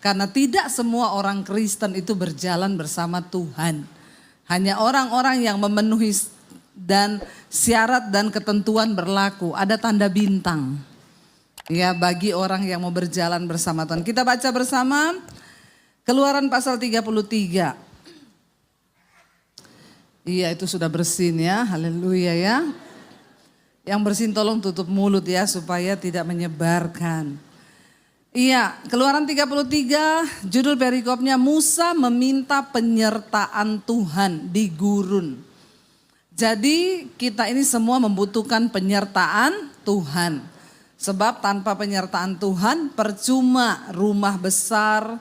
Karena tidak semua orang Kristen itu berjalan bersama Tuhan. Hanya orang-orang yang memenuhi dan syarat dan ketentuan berlaku. Ada tanda bintang. Ya, bagi orang yang mau berjalan bersama Tuhan. Kita baca bersama Keluaran pasal 33. Iya, itu sudah bersin ya. Haleluya ya. Yang bersin tolong tutup mulut ya supaya tidak menyebarkan. Iya, Keluaran 33 judul perikopnya Musa meminta penyertaan Tuhan di gurun. Jadi kita ini semua membutuhkan penyertaan Tuhan. Sebab tanpa penyertaan Tuhan percuma rumah besar,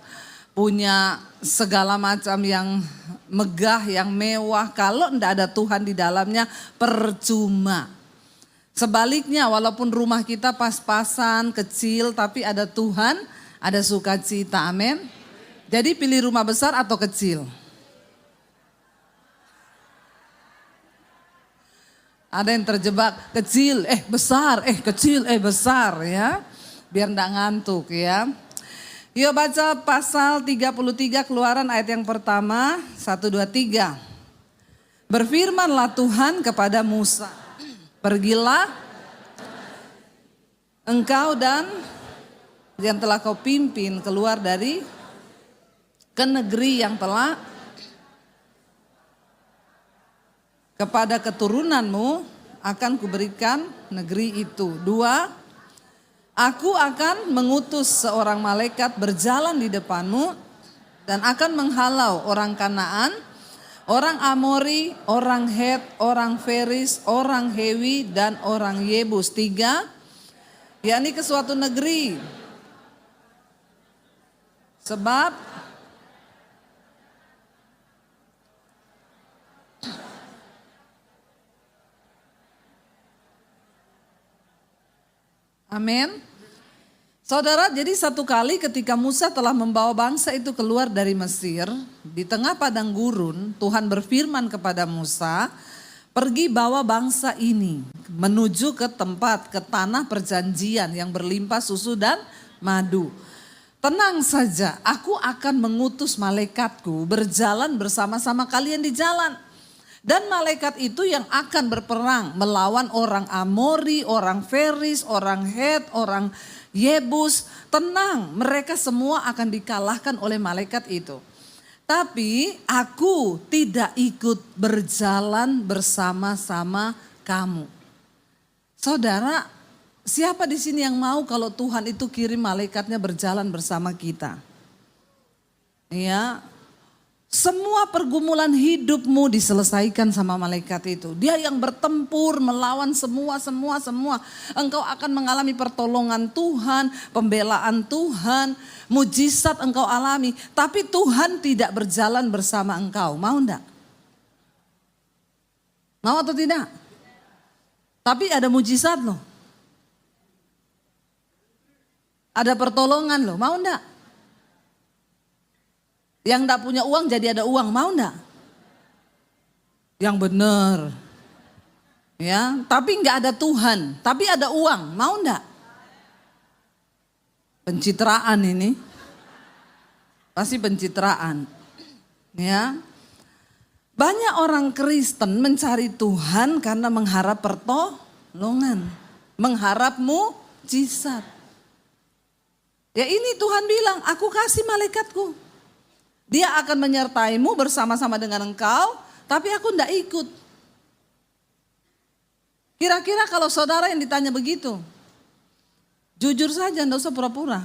punya segala macam yang megah, yang mewah. Kalau tidak ada Tuhan di dalamnya percuma. Sebaliknya walaupun rumah kita pas-pasan, kecil tapi ada Tuhan, ada sukacita, amin. Jadi pilih rumah besar atau kecil? Ada yang terjebak kecil, besar, kecil, besar ya. Biar enggak ngantuk ya. Yuk baca pasal 33 Keluaran ayat yang pertama, 1, 2, 3. Berfirmanlah Tuhan kepada Musa. Pergilah engkau dan yang telah kau pimpin keluar dari ke negeri yang telah kepada keturunanmu akan kuberikan negeri itu. 2, aku akan mengutus seorang malaikat berjalan di depanmu dan akan menghalau orang Kanaan, orang Amori, orang Het, orang Feris, orang Hewi, dan orang Yebus. 3, yakni ke suatu negeri. Sebab amin. Saudara, jadi satu kali ketika Musa telah membawa bangsa itu keluar dari Mesir, di tengah padang gurun, Tuhan berfirman kepada Musa, pergi bawa bangsa ini menuju ke tempat, ke tanah perjanjian yang berlimpah susu dan madu. Tenang saja, aku akan mengutus malaikatku berjalan bersama-sama kalian di jalan. Dan malaikat itu yang akan berperang melawan orang Amori, orang Feris, orang Het, orang Yebus. Tenang, mereka semua akan dikalahkan oleh malaikat itu. Tapi aku tidak ikut berjalan bersama-sama kamu. Saudara, siapa di sini yang mau kalau Tuhan itu kirim malaikatnya berjalan bersama kita? Ya. Semua pergumulan hidupmu diselesaikan sama malaikat itu. Dia yang bertempur melawan semua. Engkau akan mengalami pertolongan Tuhan, pembelaan Tuhan, mujizat engkau alami. Tapi Tuhan tidak berjalan bersama engkau. Mau enggak? Mau atau tidak? Tapi ada mujizat loh. Ada pertolongan loh. Mau enggak? Yang enggak punya uang jadi ada uang, mau enggak? Yang benar. Ya, tapi enggak ada Tuhan, tapi ada uang, mau enggak? Pencitraan ini. Pasti pencitraan. Ya. Banyak orang Kristen mencari Tuhan karena mengharap pertolongan, mengharap mujizat. Ya ini Tuhan bilang, aku kasih malaikatku. Dia akan menyertaimu bersama-sama dengan engkau, tapi aku tidak ikut. Kira-kira kalau saudara yang ditanya begitu, jujur saja, tidak usah pura-pura.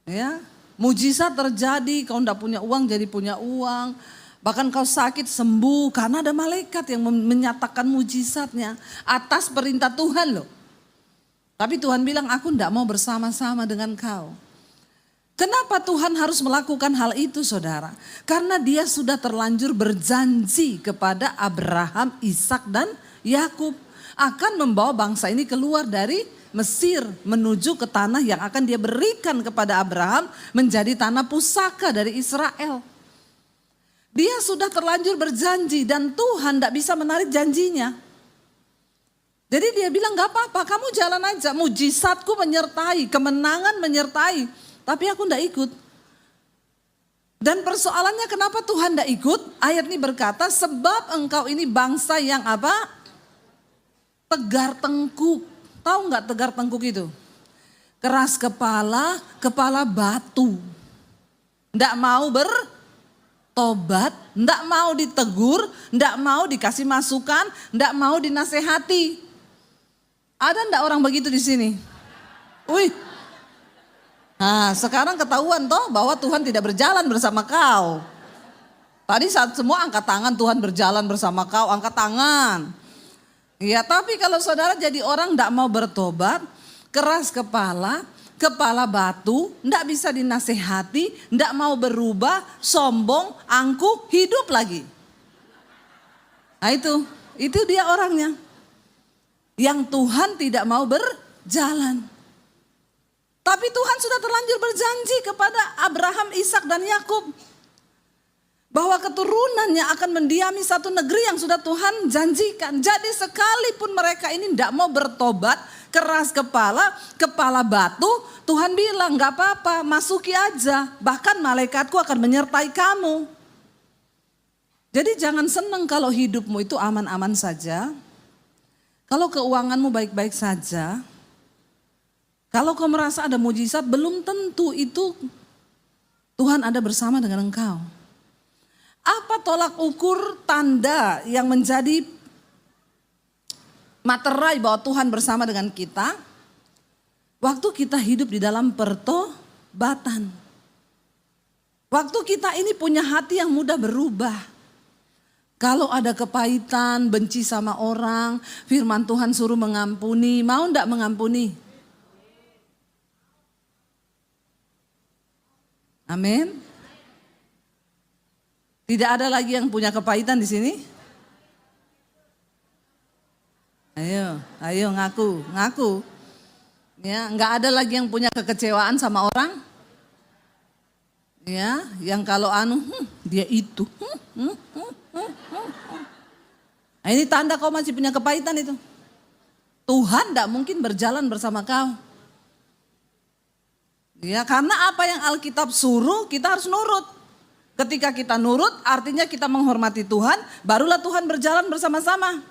Ya, mujizat terjadi, kau tidak punya uang jadi punya uang. Bahkan kau sakit sembuh karena ada malaikat yang menyatakan mujizatnya atas perintah Tuhan loh. Tapi Tuhan bilang, aku tidak mau bersama-sama dengan kau. Kenapa Tuhan harus melakukan hal itu saudara? Karena dia sudah terlanjur berjanji kepada Abraham, Ishak dan Yakub akan membawa bangsa ini keluar dari Mesir menuju ke tanah yang akan dia berikan kepada Abraham menjadi tanah pusaka dari Israel. Dia sudah terlanjur berjanji dan Tuhan tidak bisa menarik janjinya. Jadi dia bilang gak apa-apa, kamu jalan aja, mujizatku menyertai, kemenangan menyertai. tapi aku enggak ikut. Dan persoalannya kenapa Tuhan enggak ikut? Ayat ini berkata, sebab engkau ini bangsa yang apa? Tegar tengkuk. Tahu enggak tegar tengkuk itu? Keras kepala, kepala batu. Enggak mau bertobat, enggak mau ditegur, enggak mau dikasih masukan, enggak mau dinasehati. Ada enggak orang begitu di sini? Wih. Nah, sekarang ketahuan toh bahwa Tuhan tidak berjalan bersama kau. Tadi saat semua angkat tangan, Tuhan berjalan bersama kau, angkat tangan. Ya, tapi kalau saudara jadi orang enggak mau bertobat, keras kepala, kepala batu, enggak bisa dinasehati, enggak mau berubah, sombong, angkuh, hidup lagi. Nah itu dia orangnya. Yang Tuhan tidak mau berjalan. Tapi Tuhan sudah terlanjur berjanji kepada Abraham, Ishak dan Yakub bahwa keturunannya akan mendiami satu negeri yang sudah Tuhan janjikan. Jadi sekalipun mereka ini tidak mau bertobat, keras kepala, kepala batu, Tuhan bilang gak apa-apa, masuki aja. Bahkan malaikatku akan menyertai kamu. Jadi jangan senang kalau hidupmu itu aman-aman saja. Kalau keuanganmu baik-baik saja. Kalau kau merasa ada mujizat, belum tentu itu Tuhan ada bersama dengan engkau. Apa tolak ukur tanda yang menjadi materai bahwa Tuhan bersama dengan kita? Waktu kita hidup di dalam pertobatan. Waktu kita ini punya hati yang mudah berubah. Kalau ada kepahitan, benci sama orang, firman Tuhan suruh mengampuni, mau enggak mengampuni? Amin. Tidak ada lagi yang punya kepahitan di sini? Ayo ngaku. Ya, enggak ada lagi yang punya kekecewaan sama orang? Ya, yang kalau dia itu. Nah, ini tanda kau masih punya kepahitan itu. Tuhan enggak mungkin berjalan bersama kau. Ya, karena apa yang Alkitab suruh kita harus nurut. Ketika kita nurut artinya kita menghormati Tuhan, barulah Tuhan berjalan bersama-sama.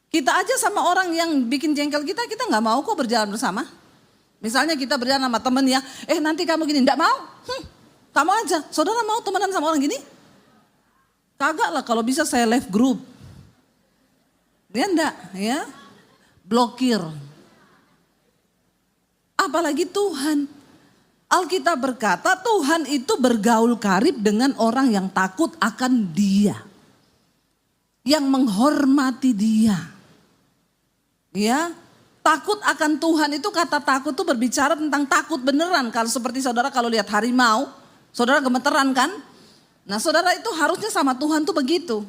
Kita aja sama orang yang bikin jengkel kita nggak mau kok berjalan bersama. Misalnya kita berjalan sama temen ya, nanti kamu gini, enggak mau. Kamu aja, saudara mau temenan sama orang gini? Kagak lah, kalau bisa saya left group. Ya enggak, ya. Blokir. Apalagi Tuhan. Alkitab berkata Tuhan itu bergaul karib dengan orang yang takut akan Dia. Yang menghormati Dia. Ya, takut akan Tuhan itu kata takut itu berbicara tentang takut beneran. Kalau seperti saudara kalau lihat harimau, saudara gemeteran kan? Nah, saudara itu harusnya sama Tuhan tuh begitu.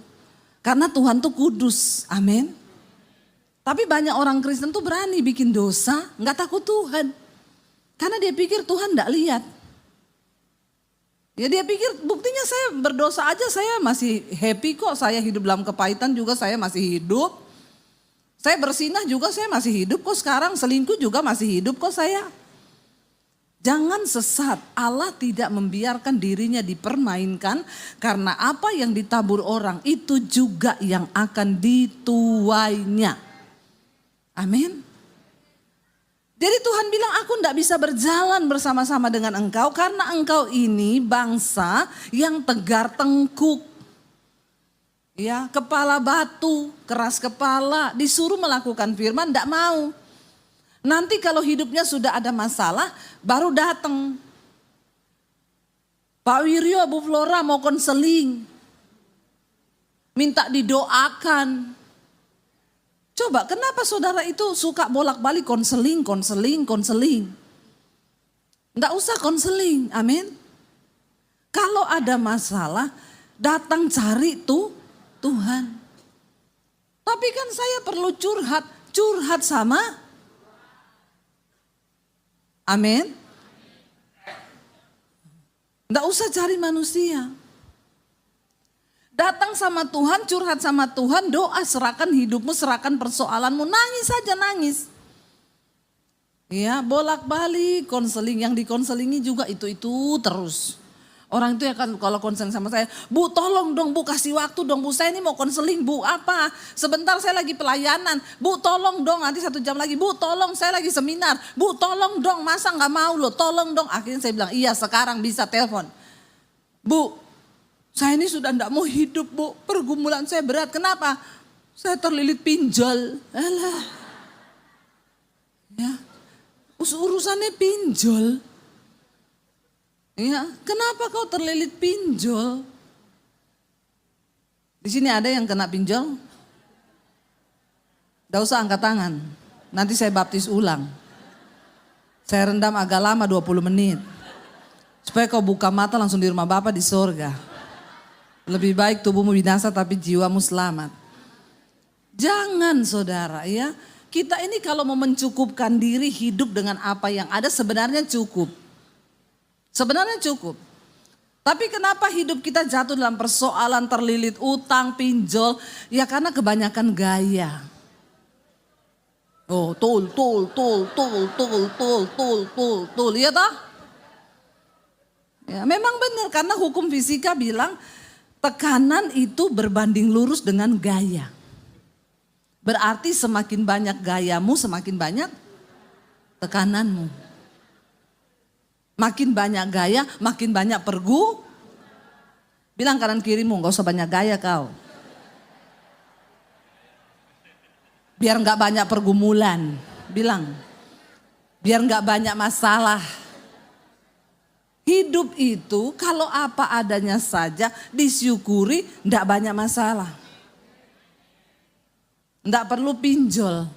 Karena Tuhan tuh kudus. Amin. Tapi banyak orang Kristen tuh berani bikin dosa, nggak takut Tuhan. Karena dia pikir Tuhan nggak lihat. Ya dia pikir buktinya saya berdosa aja saya masih happy kok. Saya hidup dalam kepahitan juga saya masih hidup. Saya bersinah juga saya masih hidup kok sekarang. Selingkuh juga masih hidup kok saya. Jangan sesat, Allah tidak membiarkan dirinya dipermainkan. Karena apa yang ditabur orang itu juga yang akan dituainya. Amin. Jadi Tuhan bilang aku tidak bisa berjalan bersama-sama dengan engkau karena engkau ini bangsa yang tegar tengkuk. Ya, kepala batu, keras kepala, disuruh melakukan firman tidak mau. Nanti kalau hidupnya sudah ada masalah baru datang. Pak Wiryo, Bu Flora mau konseling. Minta didoakan. Coba kenapa saudara itu suka bolak-balik konseling. Enggak usah konseling, amin. Kalau ada masalah datang cari Tuhan. Tapi kan saya perlu curhat sama amin. Enggak usah cari manusia. Datang sama Tuhan, curhat sama Tuhan, doa, serahkan hidupmu, serahkan persoalanmu, nangis saja nangis. Ya, bolak-balik konseling, yang dikonselingi juga itu terus. Orang itu ya kan kalau konseling sama saya, Bu tolong dong Bu, kasih waktu dong Bu, saya ini mau konseling Bu, apa? Sebentar saya lagi pelayanan, Bu tolong dong, nanti 1 jam lagi, Bu tolong saya lagi seminar, Bu tolong dong, masa gak mau loh, tolong dong. Akhirnya saya bilang, iya sekarang bisa telepon. Bu, saya ini sudah gak mau hidup Bu, pergumulan saya berat, kenapa? Saya terlilit pinjol. Alah. Ya, urusannya pinjol. Ya, kenapa kau terlilit pinjol? Di sini ada yang kena pinjol? Gak usah angkat tangan, nanti saya baptis ulang. Saya rendam agak lama 20 menit. Supaya kau buka mata langsung di rumah Bapa di sorga. Lebih baik tubuhmu binasa tapi jiwamu selamat. Jangan saudara ya, kita ini kalau mau mencukupkan diri hidup dengan apa yang ada sebenarnya cukup. Sebenarnya cukup. Tapi kenapa hidup kita jatuh dalam persoalan terlilit utang, pinjol? Ya karena kebanyakan gaya. Oh, tul. Iya toh? Ya, memang benar karena hukum fisika bilang tekanan itu berbanding lurus dengan gaya. Berarti semakin banyak gayamu, semakin banyak tekananmu. Makin banyak gaya, makin banyak Bilang kanan kirimu, gak usah banyak gaya kau. Biar gak banyak pergumulan. Bilang, biar gak banyak masalah. Hidup itu kalau apa adanya saja disyukuri, gak banyak masalah. Gak perlu pinjol.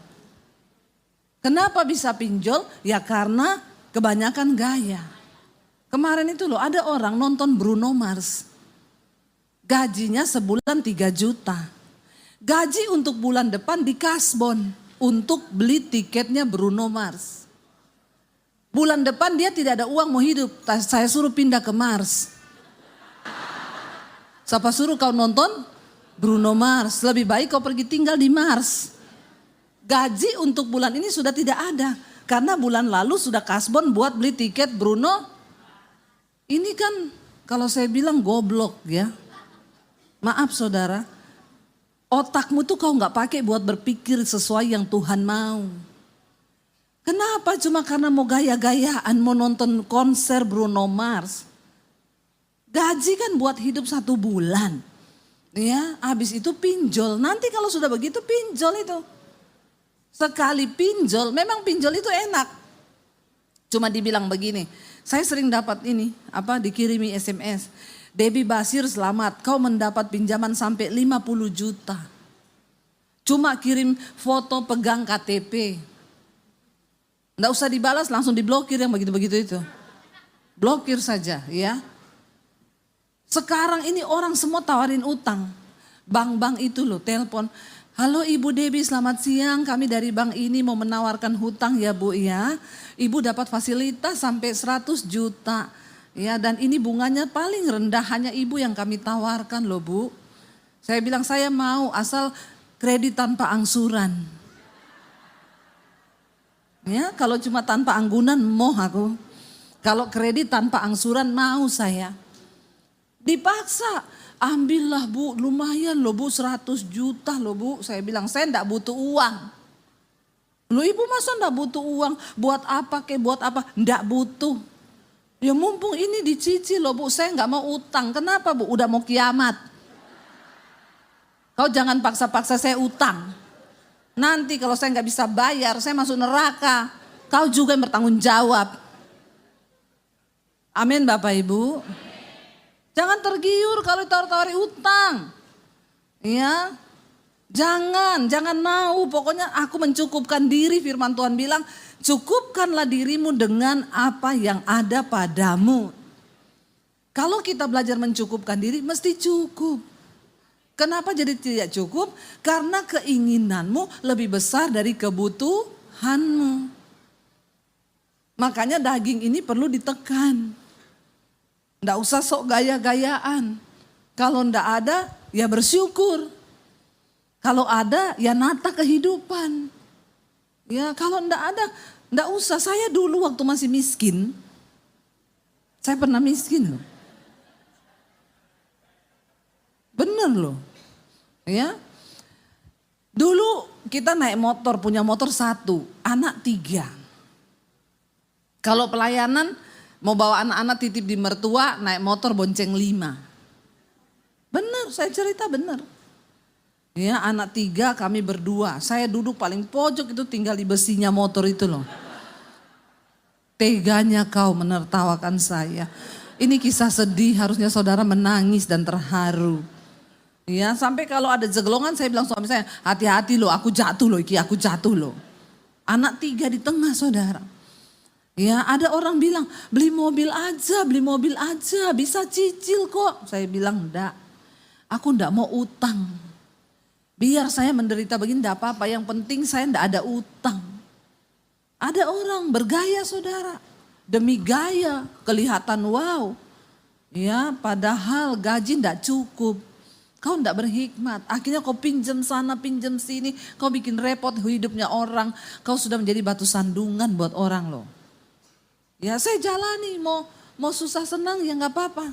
Kenapa bisa pinjol? Ya karena kebanyakan gaya. Kemarin itu loh ada orang nonton Bruno Mars. Gajinya sebulan 3 juta. Gaji untuk bulan depan di kasbon untuk beli tiketnya Bruno Mars. Bulan depan dia tidak ada uang mau hidup. Saya suruh pindah ke Mars. Siapa suruh kau nonton Bruno Mars? Lebih baik kau pergi tinggal di Mars. Gaji untuk bulan ini sudah tidak ada. Karena bulan lalu sudah kasbon buat beli tiket Bruno. Ini kan kalau saya bilang goblok ya. Maaf saudara. Otakmu tuh kau gak pakai buat berpikir sesuai yang Tuhan mau. Kenapa cuma karena mau gaya-gayaan mau nonton konser Bruno Mars. Gaji kan buat hidup 1 bulan. Ya, habis itu pinjol. Nanti kalau sudah begitu pinjol itu. Sekali pinjol, memang pinjol itu enak. Cuma dibilang begini, saya sering dapat ini, dikirimi SMS. Debbie Basir selamat, kau mendapat pinjaman sampai 50 juta. Cuma kirim foto pegang KTP. Nggak usah dibalas, langsung diblokir yang begitu-begitu itu. Blokir saja ya. Sekarang ini orang semua tawarin utang. Bank-bank itu loh telepon. Halo Ibu Debbie selamat siang, kami dari bank ini mau menawarkan hutang ya Bu ya. Ibu dapat fasilitas sampai 100 juta. Ya dan ini bunganya paling rendah, hanya Ibu yang kami tawarkan loh Bu. Saya bilang saya mau asal kredit tanpa angsuran. Ya kalau cuma tanpa anggunan mau aku. Kalau kredit tanpa angsuran mau saya. Dipaksa, ambillah Bu, lumayan loh Bu, 100 juta loh Bu. Saya bilang saya enggak butuh uang. Loh Ibu masa enggak butuh uang? Buat apa buat apa? Enggak butuh. Ya mumpung ini dicicil loh Bu, saya enggak mau utang. Kenapa Bu? Udah mau kiamat. Kau jangan paksa-paksa saya utang. Nanti kalau saya enggak bisa bayar, saya masuk neraka. Kau juga yang bertanggung jawab. Amin Bapak Ibu. Jangan tergiur kalau ditawar-tawari utang. Ya. Jangan mau. Pokoknya aku mencukupkan diri, firman Tuhan bilang, cukupkanlah dirimu dengan apa yang ada padamu. Kalau kita belajar mencukupkan diri mesti cukup. Kenapa jadi tidak cukup? Karena keinginanmu lebih besar dari kebutuhanmu. Makanya daging ini perlu ditekan. Nggak usah sok gaya-gayaan. Kalau nggak ada ya bersyukur. Kalau ada ya nata kehidupan. Ya kalau nggak ada Enggak usah, saya dulu waktu masih miskin, saya pernah miskin loh. Bener loh. Ya. Dulu kita naik motor, punya motor 1, anak 3. Kalau pelayanan mau bawa anak-anak titip di mertua, naik motor bonceng 5. Bener, saya cerita bener. Ya, anak 3 kami berdua. Saya duduk paling pojok itu, tinggal di besinya motor itu loh. Teganya kau menertawakan saya. Ini kisah sedih, harusnya saudara menangis dan terharu. Ya, sampai kalau ada jeglongan saya bilang suami saya, hati-hati loh, aku jatuh loh, aku jatuh loh. Anak 3 di tengah saudara. Ya, ada orang bilang, beli mobil aja, bisa cicil kok. Saya bilang enggak, aku enggak mau utang. Biar saya menderita begini enggak apa-apa, yang penting saya enggak ada utang. Ada orang bergaya saudara, demi gaya, kelihatan wow. Ya, padahal gaji enggak cukup. Kau enggak berhikmat, akhirnya kau pinjam sana, pinjam sini, kau bikin repot hidupnya orang. Kau sudah menjadi batu sandungan buat orang loh. Ya saya jalani, mau susah senang ya enggak apa-apa.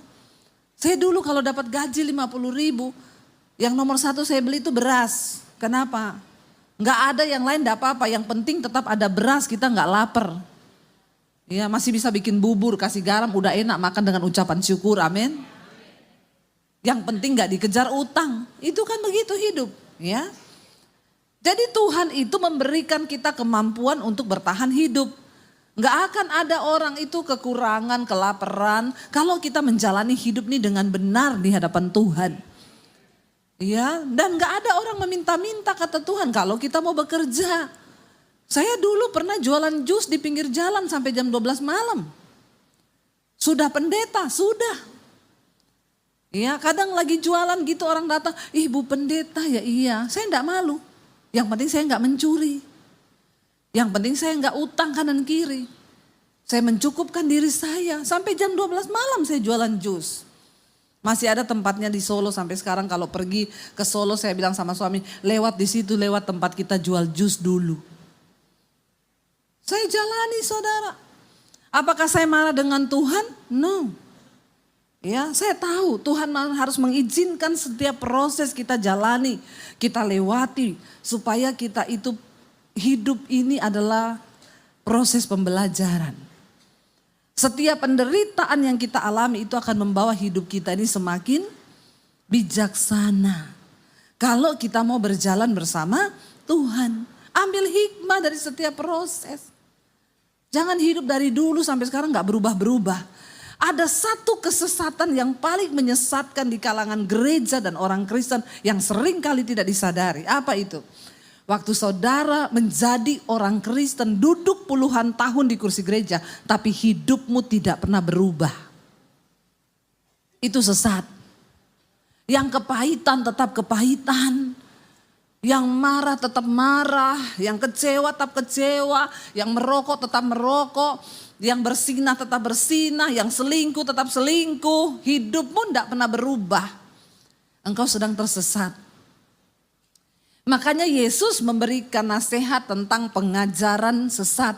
Saya dulu kalau dapat gaji 50.000, yang nomor 1 saya beli itu beras. Kenapa? Enggak ada yang lain enggak apa-apa, yang penting tetap ada beras, kita enggak lapar. Ya masih bisa bikin bubur, kasih garam, udah enak makan dengan ucapan syukur, amin. Yang penting gak dikejar utang. Itu kan begitu hidup. Ya. Jadi Tuhan itu memberikan kita kemampuan untuk bertahan hidup. Gak akan ada orang itu kekurangan, kelaparan. Kalau kita menjalani hidup ini dengan benar di hadapan Tuhan. Ya, dan gak ada orang meminta-minta kata Tuhan kalau kita mau bekerja. Saya dulu pernah jualan jus di pinggir jalan sampai jam 12 malam. Sudah pendeta, sudah. Ya kadang lagi jualan gitu orang datang, ibu pendeta ya iya, saya enggak malu. Yang penting saya enggak mencuri. Yang penting saya enggak utang kanan kiri. Saya mencukupkan diri saya, sampai jam 12 malam saya jualan jus. Masih ada tempatnya di Solo sampai sekarang, kalau pergi ke Solo saya bilang sama suami, lewat di situ, lewat tempat kita jual jus dulu. Saya jalani saudara. Apakah saya marah dengan Tuhan? No. Ya, saya tahu Tuhan harus mengizinkan setiap proses kita jalani, kita lewati supaya kita itu hidup ini adalah proses pembelajaran. Setiap penderitaan yang kita alami itu akan membawa hidup kita ini semakin bijaksana. Kalau kita mau berjalan bersama Tuhan, ambil hikmah dari setiap proses. Jangan hidup dari dulu sampai sekarang gak berubah-berubah. Ada satu kesesatan yang paling menyesatkan di kalangan gereja dan orang Kristen yang sering kali tidak disadari. Apa itu? Waktu saudara menjadi orang Kristen, duduk puluhan tahun di kursi gereja, tapi hidupmu tidak pernah berubah. Itu sesat. Yang kepahitan tetap kepahitan. Yang marah tetap marah, yang kecewa tetap kecewa, yang merokok tetap merokok. Yang bersinah tetap bersinah, yang selingkuh tetap selingkuh. Hidupmu tidak pernah berubah. Engkau sedang tersesat. Makanya Yesus memberikan nasihat tentang pengajaran sesat.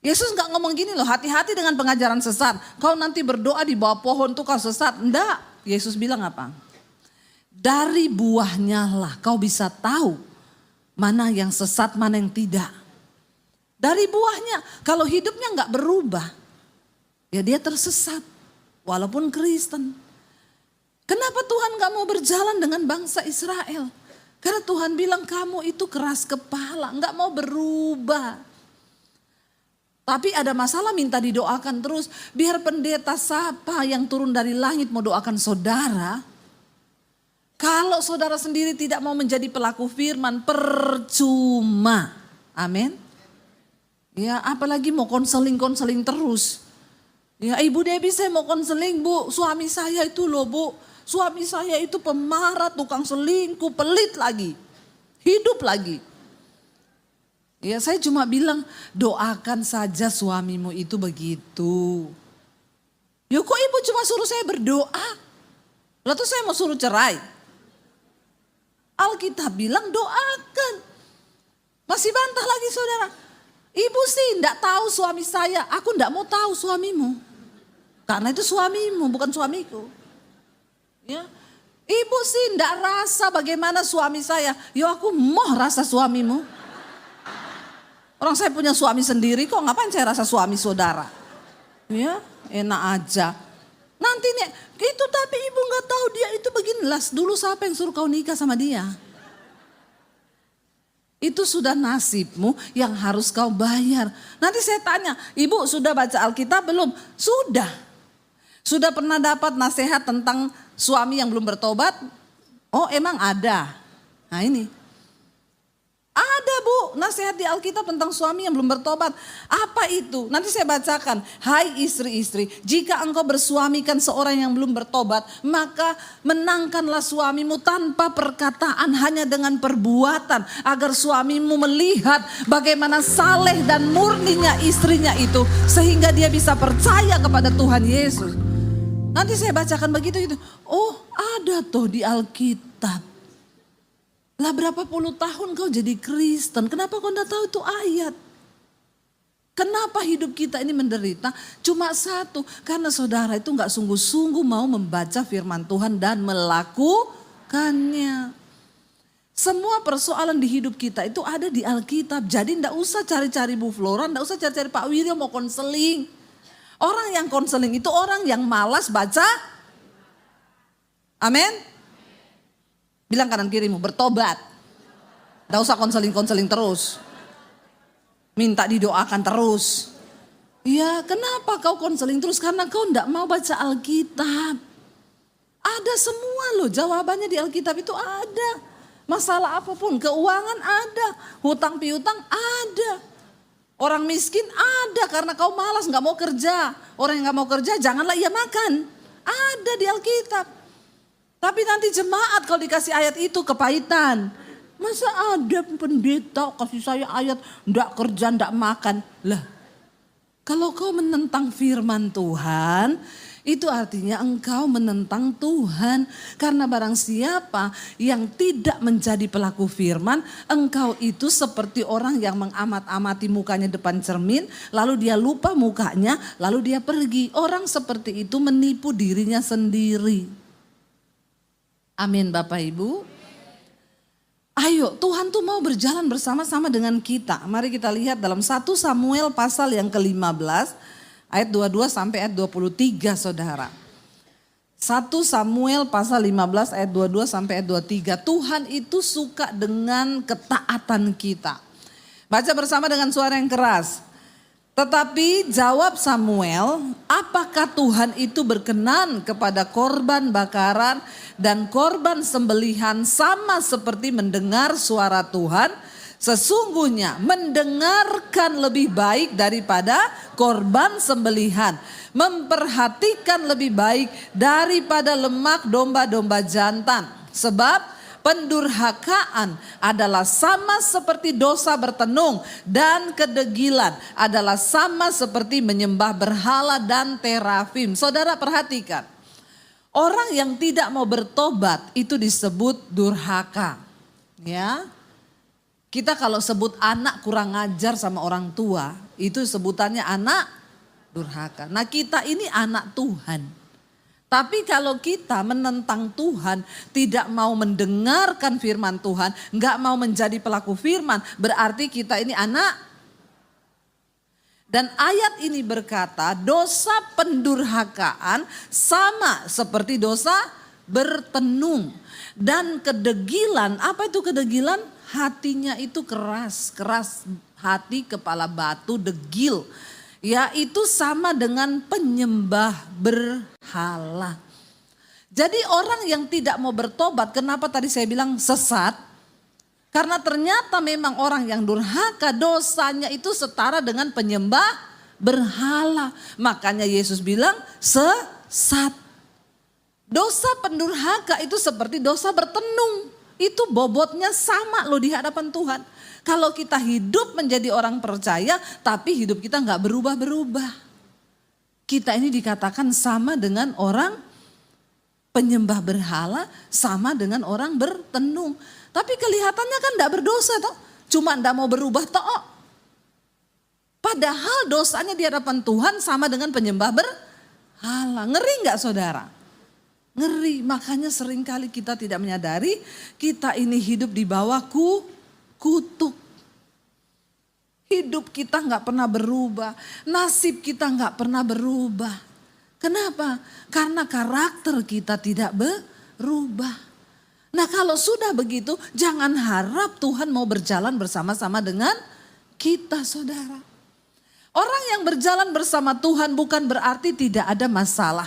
Yesus gak ngomong gini loh, hati-hati dengan pengajaran sesat. Kau nanti berdoa di bawah pohon tuh kau sesat. Enggak, Yesus bilang apa? Dari buahnya lah kau bisa tahu mana yang sesat, mana yang tidak. Dari buahnya, kalau hidupnya enggak berubah, ya dia tersesat, walaupun Kristen. Kenapa Tuhan enggak mau berjalan dengan bangsa Israel? Karena Tuhan bilang kamu itu keras kepala, enggak mau berubah. Tapi ada masalah minta didoakan terus, biar pendeta siapa yang turun dari langit mau doakan saudara. Kalau saudara sendiri tidak mau menjadi pelaku firman, percuma. Amin. Ya apalagi mau konseling terus. Ya Ibu Debbie saya mau konseling Bu, suami saya itu loh Bu. Suami saya itu pemarah, tukang selingkuh, pelit lagi. Hidup lagi. Ya saya cuma bilang doakan saja suamimu itu begitu. Ya kok Ibu cuma suruh saya berdoa? Lalu saya mau suruh cerai? Alkitab bilang doakan. Masih bantah lagi saudara. Ibu sih enggak tahu suami saya, aku enggak mau tahu suamimu. Karena itu suamimu, bukan suamiku. Ya. Ibu sih enggak rasa bagaimana suami saya, ya aku mau rasa suamimu. Orang saya punya suami sendiri kok, ngapain saya rasa suami saudara? Ya, enak aja. Nanti nih, itu tapi ibu nggak tahu dia itu beginilah. Dulu siapa yang suruh kau nikah sama dia? Itu sudah nasibmu yang harus kau bayar. Nanti saya tanya, ibu sudah baca Alkitab belum? Sudah. Sudah pernah dapat nasihat tentang suami yang belum bertobat? Oh emang ada. Nah ini. Ada bu, nasihat di Alkitab tentang suami yang belum bertobat. Apa itu? Nanti saya bacakan. Hai istri-istri, jika engkau bersuamikan seorang yang belum bertobat, maka menangkanlah suamimu tanpa perkataan, hanya dengan perbuatan. Agar suamimu melihat bagaimana saleh dan murninya istrinya itu, sehingga dia bisa percaya kepada Tuhan Yesus. Nanti saya bacakan begitu itu. Oh ada tuh di Alkitab. Lah berapa puluh tahun kau jadi Kristen, kenapa kau enggak tahu itu ayat? Kenapa hidup kita ini menderita? Cuma satu, karena saudara itu enggak sungguh-sungguh mau membaca firman Tuhan dan melakukannya. Semua persoalan di hidup kita itu ada di Alkitab, jadi enggak usah cari-cari Bu Flora, enggak usah cari-cari Pak Wiryo mau konseling. Orang yang konseling itu orang yang malas baca. Amin. Bilang kanan kirimu, bertobat. Gak usah konseling-konseling terus. Minta didoakan terus. Ya kenapa kau konseling terus? Karena kau gak mau baca Alkitab. Ada semua loh jawabannya di Alkitab itu ada. Masalah apapun, keuangan ada. Hutang piutang ada. Orang miskin ada karena kau malas gak mau kerja. Orang yang gak mau kerja janganlah ia makan. Ada di Alkitab. Tapi nanti jemaat kalau dikasih ayat itu kepahitan. Masa ada pendeta kasih saya ayat ndak kerja ndak makan. Lah kalau kau menentang firman Tuhan itu artinya engkau menentang Tuhan. Karena barang siapa yang tidak menjadi pelaku firman, engkau itu seperti orang yang mengamat-amati mukanya depan cermin. Lalu dia lupa mukanya lalu dia pergi. Orang seperti itu menipu dirinya sendiri. Amin Bapak Ibu. Ayo Tuhan tuh mau berjalan bersama-sama dengan kita. Mari kita lihat dalam 1 Samuel pasal yang ke-15 ayat 22 sampai ayat 23 saudara. 1 Samuel pasal 15 ayat 22 sampai ayat 23. Tuhan itu suka dengan ketaatan kita. Baca bersama dengan suara yang keras. Tetapi jawab Samuel, apakah Tuhan itu berkenan kepada korban bakaran dan korban sembelihan sama seperti mendengar suara Tuhan? Sesungguhnya mendengarkan lebih baik daripada korban sembelihan. Memperhatikan lebih baik daripada lemak domba-domba jantan. Sebab pendurhakaan adalah sama seperti dosa bertenung dan kedegilan adalah sama seperti menyembah berhala dan terafim. Saudara perhatikan, orang yang tidak mau bertobat itu disebut durhaka. Ya, kita kalau sebut anak kurang ajar sama orang tua itu sebutannya anak durhaka. Nah kita ini anak Tuhan. Tapi kalau kita menentang Tuhan, tidak mau mendengarkan firman Tuhan, nggak mau menjadi pelaku firman, berarti kita ini anak. Dan ayat ini berkata, dosa pendurhakaan sama seperti dosa bertenung. Dan kedegilan, apa itu kedegilan? Hatinya itu keras, keras hati kepala batu, degil. Ya itu sama dengan penyembah berhala. Jadi orang yang tidak mau bertobat, kenapa tadi saya bilang sesat? Karena ternyata memang orang yang durhaka dosanya itu setara dengan penyembah berhala. Makanya Yesus bilang sesat. Dosa pendurhaka itu seperti dosa bertenung. Itu bobotnya sama loh di hadapan Tuhan. Kalau kita hidup menjadi orang percaya tapi hidup kita gak berubah-berubah. Kita ini dikatakan sama dengan orang penyembah berhala, sama dengan orang bertenung. Tapi kelihatannya kan gak berdosa toh. Cuma gak mau berubah toh. Padahal dosanya di hadapan Tuhan sama dengan penyembah berhala. Ngeri nggak saudara? Ngeri, makanya seringkali kita tidak menyadari kita ini hidup di bawah kutuk. Hidup kita nggak pernah berubah, nasib kita nggak pernah berubah. Kenapa? Karena karakter kita tidak berubah. Nah kalau sudah begitu, jangan harap Tuhan mau berjalan bersama-sama dengan kita saudara. Orang yang berjalan bersama Tuhan bukan berarti tidak ada masalah.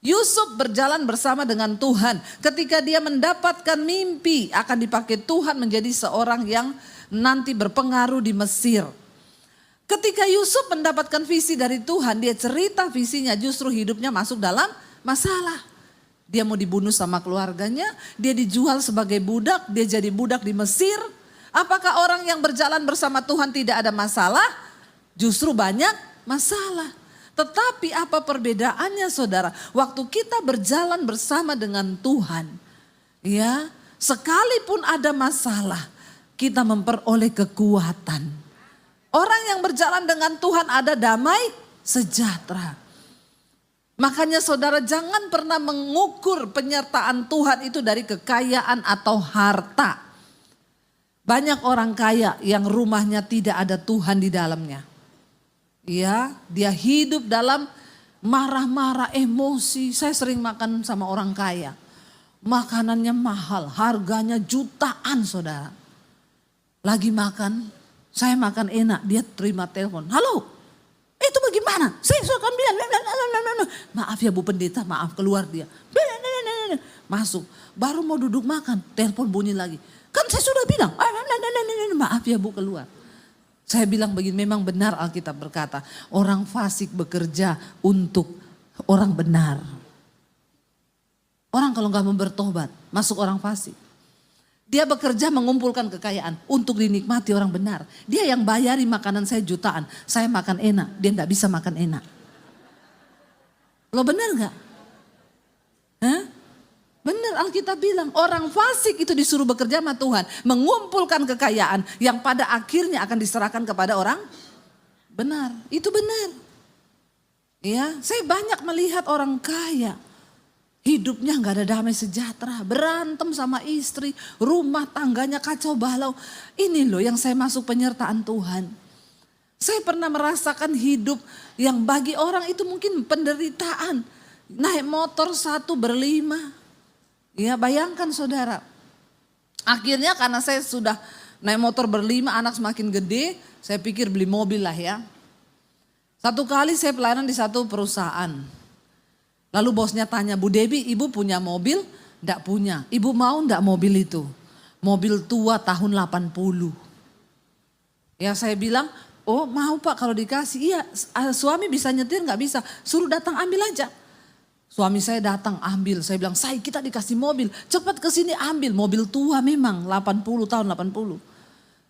Yusuf berjalan bersama dengan Tuhan. Ketika dia mendapatkan mimpi akan dipakai Tuhan menjadi seorang yang nanti berpengaruh di Mesir. Ketika Yusuf mendapatkan visi dari Tuhan, dia cerita visinya, justru hidupnya masuk dalam masalah. Dia mau dibunuh sama keluarganya, dia dijual sebagai budak, dia jadi budak di Mesir. Apakah orang yang berjalan bersama Tuhan tidak ada masalah? Justru banyak masalah. Tetapi apa perbedaannya saudara? Waktu kita berjalan bersama dengan Tuhan, ya, sekalipun ada masalah, kita memperoleh kekuatan. Orang yang berjalan dengan Tuhan ada damai sejahtera. Makanya saudara jangan pernah mengukur penyertaan Tuhan itu dari kekayaan atau harta. Banyak orang kaya yang rumahnya tidak ada Tuhan di dalamnya. Ya, dia hidup dalam marah-marah, emosi. Saya sering makan sama orang kaya. Makanannya mahal, harganya jutaan saudara. Lagi makan, saya makan enak, dia terima telepon. Halo, itu bagaimana? Saya suka bilang, maaf ya Bu Pendeta, maaf, keluar dia. Masuk, baru mau duduk makan, telepon bunyi lagi. Kan saya sudah bilang, maaf ya Bu, keluar. Saya bilang begini, memang benar Alkitab berkata, orang fasik bekerja untuk orang benar. Orang kalau nggak mau bertobat, masuk orang fasik. Dia bekerja mengumpulkan kekayaan untuk dinikmati orang benar. Dia yang bayari makanan saya jutaan, saya makan enak, dia nggak bisa makan enak. Lo benar nggak? Hah? Benar Alkitab bilang orang fasik itu disuruh bekerja sama Tuhan. Mengumpulkan kekayaan yang pada akhirnya akan diserahkan kepada orang benar. Itu benar. Ya, saya banyak melihat orang kaya. Hidupnya gak ada damai sejahtera. Berantem sama istri. Rumah tangganya kacau balau. Ini loh yang saya masuk penyertaan Tuhan. Saya pernah merasakan hidup yang bagi orang itu mungkin penderitaan. Naik motor 1 berlima. Ya bayangkan saudara, akhirnya karena saya sudah naik motor berlima, anak semakin gede, saya pikir beli mobil lah ya. Satu kali saya pelayanan di satu perusahaan. Lalu bosnya tanya, Bu Debbie ibu punya mobil? Enggak punya. Ibu mau enggak mobil itu? Mobil tua tahun 80. Ya saya bilang, oh mau Pak kalau dikasih. Iya suami bisa nyetir enggak bisa, suruh datang ambil aja. Suami saya datang ambil, saya bilang, "Say, kita dikasih mobil, cepat ke sini ambil." Mobil tua memang, 80 tahun 80.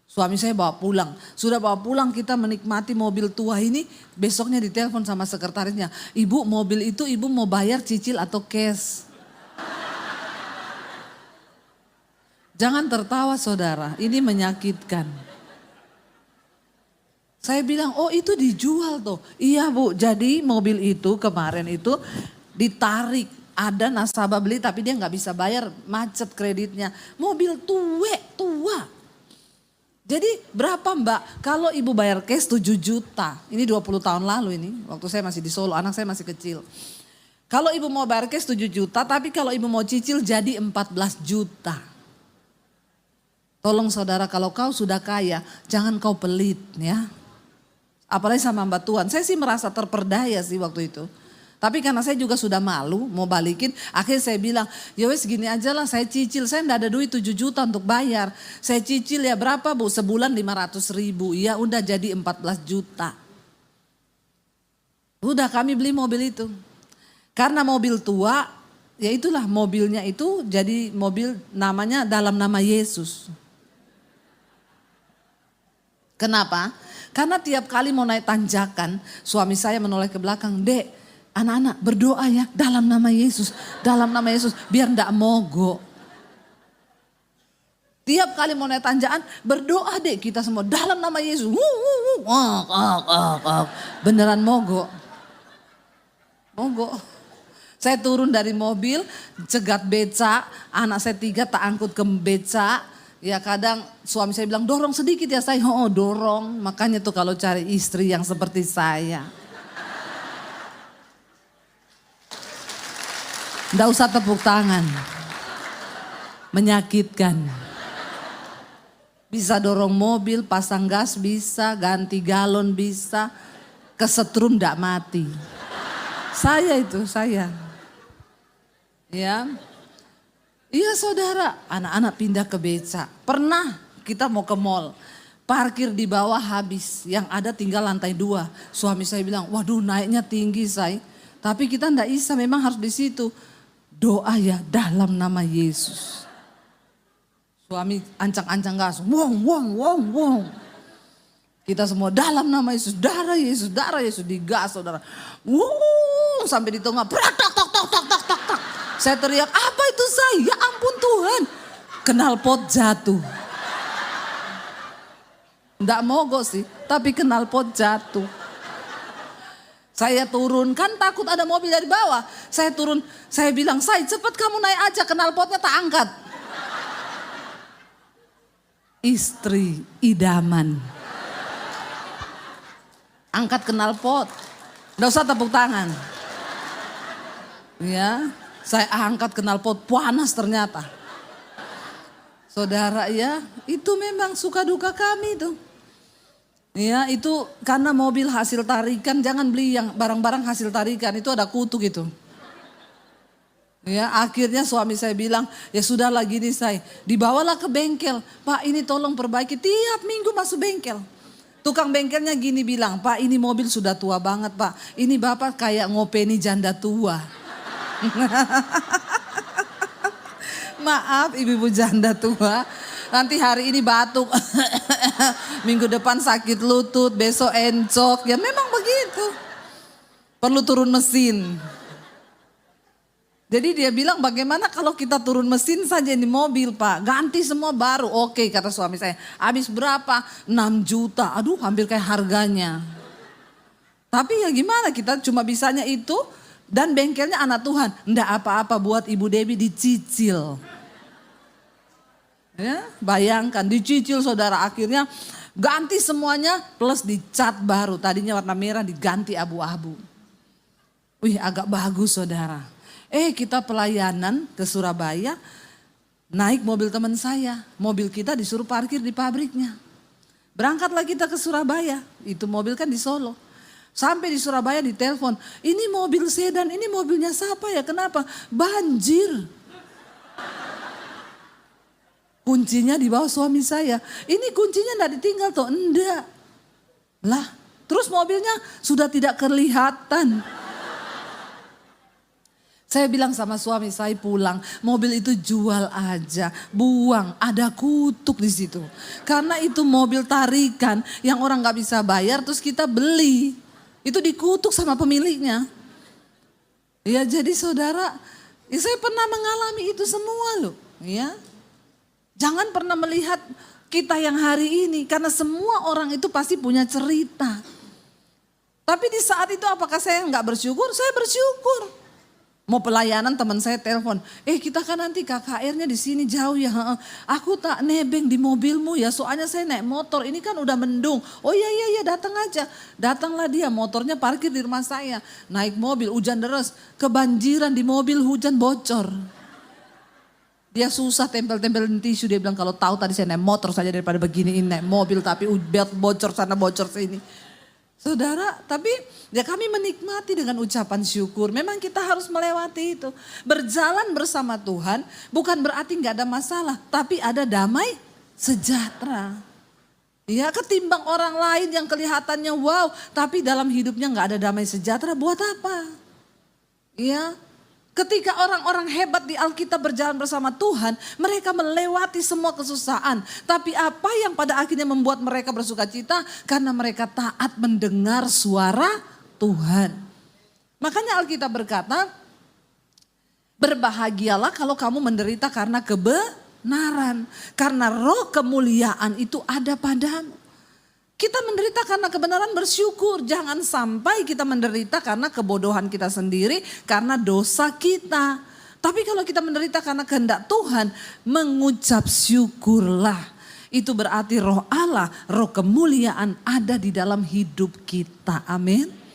Suami saya bawa pulang, sudah bawa pulang kita menikmati mobil tua ini, besoknya ditelepon sama sekretarisnya, "Ibu mobil itu ibu mau bayar cicil atau cash?" Jangan tertawa saudara, ini menyakitkan. Saya bilang, "Oh itu dijual tuh." "Iya Bu, jadi mobil itu kemarin itu ditarik, ada nasabah beli tapi dia nggak bisa bayar, macet kreditnya. Mobil tua. Jadi berapa Mbak? Kalau ibu bayar cash 7 juta. Ini 20 tahun lalu ini, waktu saya masih di Solo, anak saya masih kecil. Kalau ibu mau bayar cash 7 juta, tapi kalau ibu mau cicil jadi 14 juta. Tolong saudara, kalau kau sudah kaya, jangan kau pelit ya. Apalagi sama hamba Tuhan. Saya sih merasa terperdaya sih waktu itu. Tapi karena saya juga sudah malu mau balikin, akhirnya saya bilang, ya wes gini aja lah saya cicil, saya enggak ada duit 7 juta untuk bayar. Saya cicil ya berapa Bu, sebulan 500 ribu, ya udah jadi 14 juta. Udah kami beli mobil itu. Karena mobil tua, ya itulah mobilnya itu jadi mobil namanya dalam nama Yesus. Kenapa? Karena tiap kali mau naik tanjakan, suami saya menoleh ke belakang, "Dek, anak-anak berdoa ya dalam nama Yesus, biar enggak mogok." Tiap kali mau naik tanjakan berdoa deh kita semua dalam nama Yesus. Beneran mogok. Mogok. Saya turun dari mobil, cegat beca, anak saya 3 tak angkut ke beca. Ya kadang suami saya bilang dorong sedikit ya saya, oh dorong. Makanya tuh kalau cari istri yang seperti saya. Nggak usah tepuk tangan. Menyakitkan. Bisa dorong mobil, pasang gas bisa, ganti galon bisa, kesetrum ndak mati. Saya itu, saya. Ya. Iya saudara, anak-anak pindah ke beca. Pernah kita mau ke mall, parkir di bawah habis, yang ada tinggal lantai 2. Suami saya bilang, waduh naiknya tinggi say. Tapi kita ndak bisa, memang harus di situ. Doa ya dalam nama Yesus. Suami ancang-ancang gas, wong. Kita semua dalam nama Yesus, darah Yesus digas saudara. Sampai di tengah, tak. Saya teriak, apa itu saya? Ya ampun Tuhan. Knalpot jatuh. Nggak mogok sih, tapi knalpot jatuh. Saya turun, kan takut ada mobil dari bawah. Saya turun, saya bilang, say cepat kamu naik aja, knalpotnya tak angkat. Istri idaman. Angkat knalpot. Nggak usah tepuk tangan. Ya, saya angkat knalpot, panas ternyata. Saudara ya, itu memang suka duka kami tuh. Ya, itu karena mobil hasil tarikan, jangan beli yang barang-barang hasil tarikan, itu ada kutu gitu. Ya, akhirnya suami saya bilang, ya sudahlah gini saya, dibawalah ke bengkel. Pak ini tolong perbaiki, tiap minggu masuk bengkel. Tukang bengkelnya gini bilang, Pak ini mobil sudah tua banget Pak. Ini Bapak kayak ngopeni janda tua. Maaf ibu-ibu janda tua, nanti hari ini batuk, minggu depan sakit lutut, besok encok, ya memang begitu. Perlu turun mesin. Jadi dia bilang bagaimana kalau kita turun mesin saja di mobil Pak. Ganti semua baru. Oke kata suami saya. Habis berapa? 6 juta. Aduh hampir kayak harganya. Tapi ya gimana kita cuma bisanya itu. Dan bengkelnya anak Tuhan. Nggak apa-apa buat Ibu Debbie dicicil. Ya, bayangkan dicicil saudara. Akhirnya ganti semuanya plus dicat baru. Tadinya warna merah diganti abu-abu. Wih agak bagus saudara. Kita pelayanan ke Surabaya, naik mobil teman saya. Mobil kita disuruh parkir di pabriknya. Berangkatlah kita ke Surabaya, itu mobil kan di Solo. Sampai di Surabaya ditelepon, ini mobil sedan, ini mobilnya siapa ya, kenapa? Banjir. Kuncinya di bawah suami saya. Ini kuncinya enggak ditinggal toh, enggak. Lah, terus mobilnya sudah tidak kelihatan. Saya bilang sama suami saya pulang, mobil itu jual aja, buang, ada kutuk di situ. Karena itu mobil tarikan yang orang nggak bisa bayar, terus kita beli, itu dikutuk sama pemiliknya. Ya jadi saudara, ya saya pernah mengalami itu semua loh, ya. Jangan pernah melihat kita yang hari ini, karena semua orang itu pasti punya cerita. Tapi di saat itu apakah saya nggak bersyukur? Saya bersyukur. Mau pelayanan teman saya telepon, kita kan nanti KKR-nya di sini jauh ya. Aku tak nebeng di mobilmu ya, soalnya saya naik motor, ini kan udah mendung. Oh iya datang aja. Datanglah dia, motornya parkir di rumah saya. Naik mobil, hujan deras, kebanjiran di mobil, hujan bocor. Dia susah tempel-tempelin tisu, dia bilang kalau tahu tadi saya naik motor saja daripada begini naik mobil tapi belt bocor sana bocor sini. Saudara, tapi ya kami menikmati dengan ucapan syukur. Memang kita harus melewati itu. Berjalan bersama Tuhan bukan berarti nggak ada masalah, tapi ada damai sejahtera. Ya, ketimbang orang lain yang kelihatannya wow, tapi dalam hidupnya nggak ada damai sejahtera, buat apa? Ya, ketika orang-orang hebat di Alkitab berjalan bersama Tuhan, mereka melewati semua kesusahan. Tapi apa yang pada akhirnya membuat mereka bersuka cita? Karena mereka taat mendengar suara Tuhan. Makanya Alkitab berkata, berbahagialah kalau kamu menderita karena kebenaran. Karena roh kemuliaan itu ada padamu. Kita menderita karena kebenaran, bersyukur. Jangan sampai kita menderita karena kebodohan kita sendiri, karena dosa kita. Tapi kalau kita menderita karena kehendak Tuhan, mengucap syukurlah. Itu berarti roh Allah, roh kemuliaan ada di dalam hidup kita. Amin.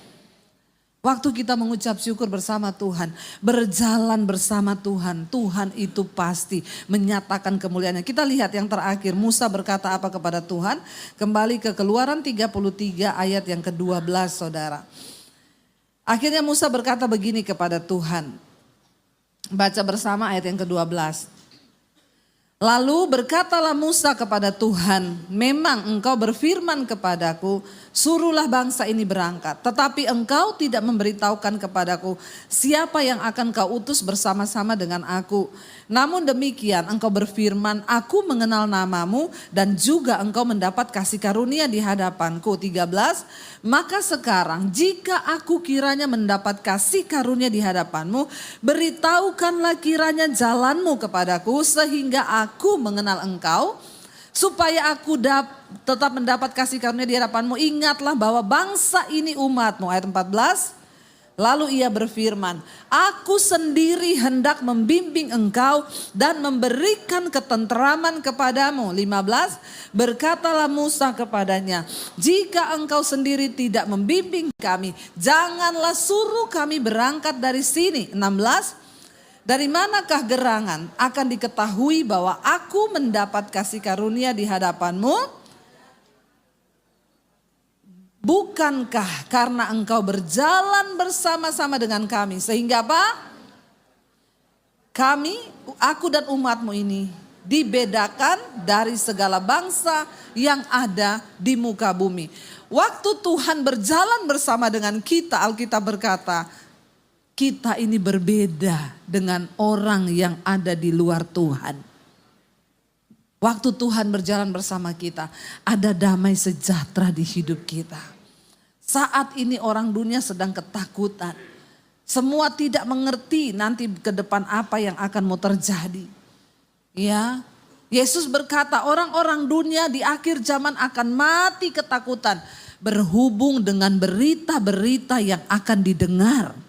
Waktu kita mengucap syukur bersama Tuhan, berjalan bersama Tuhan, Tuhan itu pasti menyatakan kemuliaannya. Kita lihat yang terakhir, Musa berkata apa kepada Tuhan? Kembali ke Keluaran 33 ayat yang ke-12, saudara. Akhirnya Musa berkata begini kepada Tuhan. Baca bersama ayat yang ke-12. Lalu berkatalah Musa kepada Tuhan, memang engkau berfirman kepadaku, suruhlah bangsa ini berangkat. Tetapi engkau tidak memberitahukan kepadaku siapa yang akan kau utus bersama-sama dengan aku. Namun demikian engkau berfirman, aku mengenal namamu dan juga engkau mendapat kasih karunia di hadapanku. 13, maka sekarang jika aku kiranya mendapat kasih karunia di hadapanmu, beritahukanlah kiranya jalanmu kepadaku sehingga aku mengenal engkau, supaya aku tetap mendapat kasih karunia di hadapanmu. Ingatlah bahwa bangsa ini umatmu. Ayat 14. Lalu ia berfirman, aku sendiri hendak membimbing engkau dan memberikan ketenteraman kepadamu. 15, berkatalah Musa kepadanya, jika engkau sendiri tidak membimbing kami, janganlah suruh kami berangkat dari sini. 16, dari manakah gerangan akan diketahui bahwa aku mendapat kasih karunia di hadapanmu? Bukankah karena engkau berjalan bersama-sama dengan kami, sehingga apa? Aku dan umatmu ini dibedakan dari segala bangsa yang ada di muka bumi. Waktu Tuhan berjalan bersama dengan kita, Alkitab berkata, kita ini berbeda dengan orang yang ada di luar Tuhan. Waktu Tuhan berjalan bersama kita, ada damai sejahtera di hidup kita. Saat ini orang dunia sedang ketakutan. Semua tidak mengerti nanti ke depan apa yang akan mau terjadi. Ya, Yesus berkata orang-orang dunia di akhir zaman akan mati ketakutan. Berhubung dengan berita-berita yang akan didengar.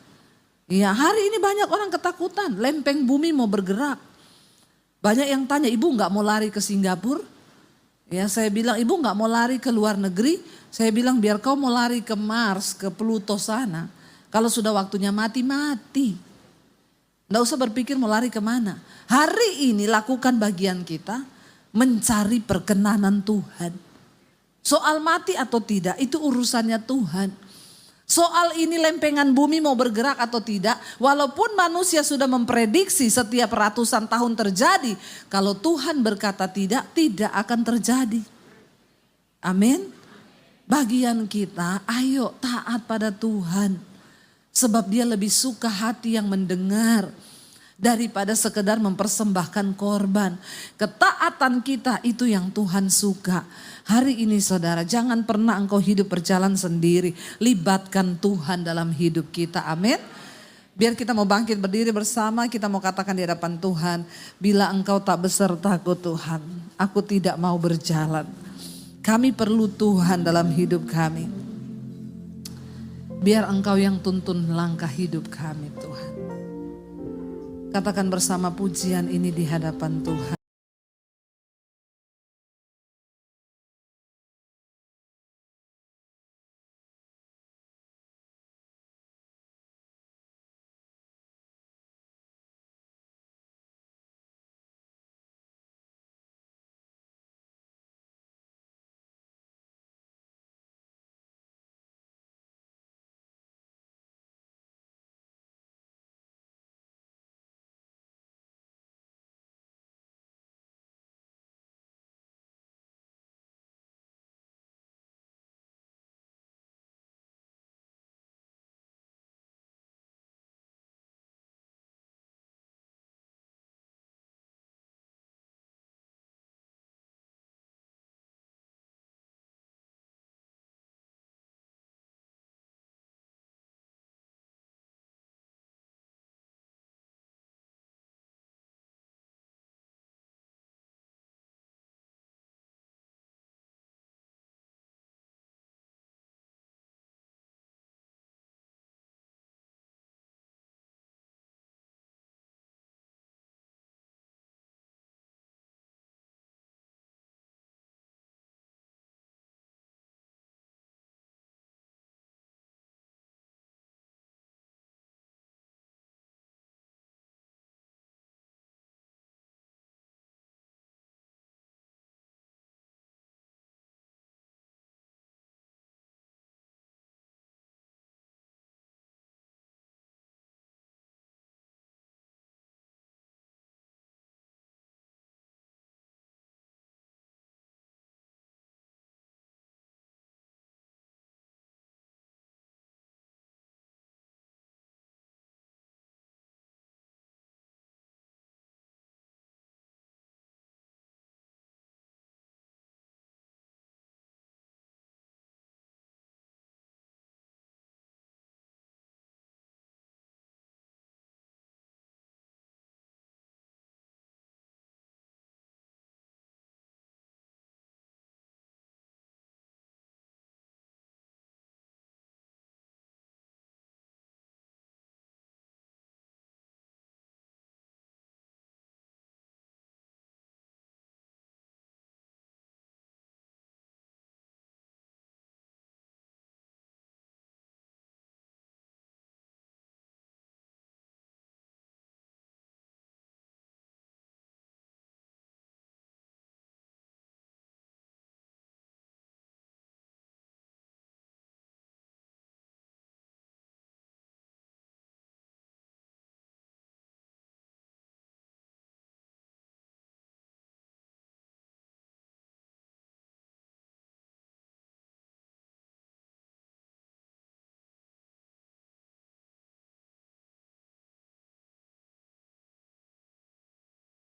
Ya, hari ini banyak orang ketakutan, lempeng bumi mau bergerak. Banyak yang tanya, ibu gak mau lari ke Singapura? Ya, saya bilang, ibu gak mau lari ke luar negeri? Saya bilang, biar kau mau lari ke Mars, ke Pluto sana. Kalau sudah waktunya mati, mati. Gak usah berpikir mau lari kemana. Hari ini lakukan bagian kita, mencari perkenanan Tuhan. Soal mati atau tidak, itu urusannya Tuhan. Soal ini lempengan bumi mau bergerak atau tidak, walaupun manusia sudah memprediksi setiap ratusan tahun terjadi, kalau Tuhan berkata tidak, tidak akan terjadi. Amin. Bagian kita, ayo taat pada Tuhan. Sebab dia lebih suka hati yang mendengar daripada sekedar mempersembahkan korban. Ketaatan kita itu yang Tuhan suka. Hari ini saudara, jangan pernah engkau hidup berjalan sendiri. Libatkan Tuhan dalam hidup kita. Amin. Biar kita mau bangkit berdiri bersama, kita mau katakan di hadapan Tuhan, bila engkau tak besertaku Tuhan, aku tidak mau berjalan. Kami perlu Tuhan dalam hidup kami. Biar engkau yang tuntun langkah hidup kami Tuhan. Katakan bersama pujian ini di hadapan Tuhan.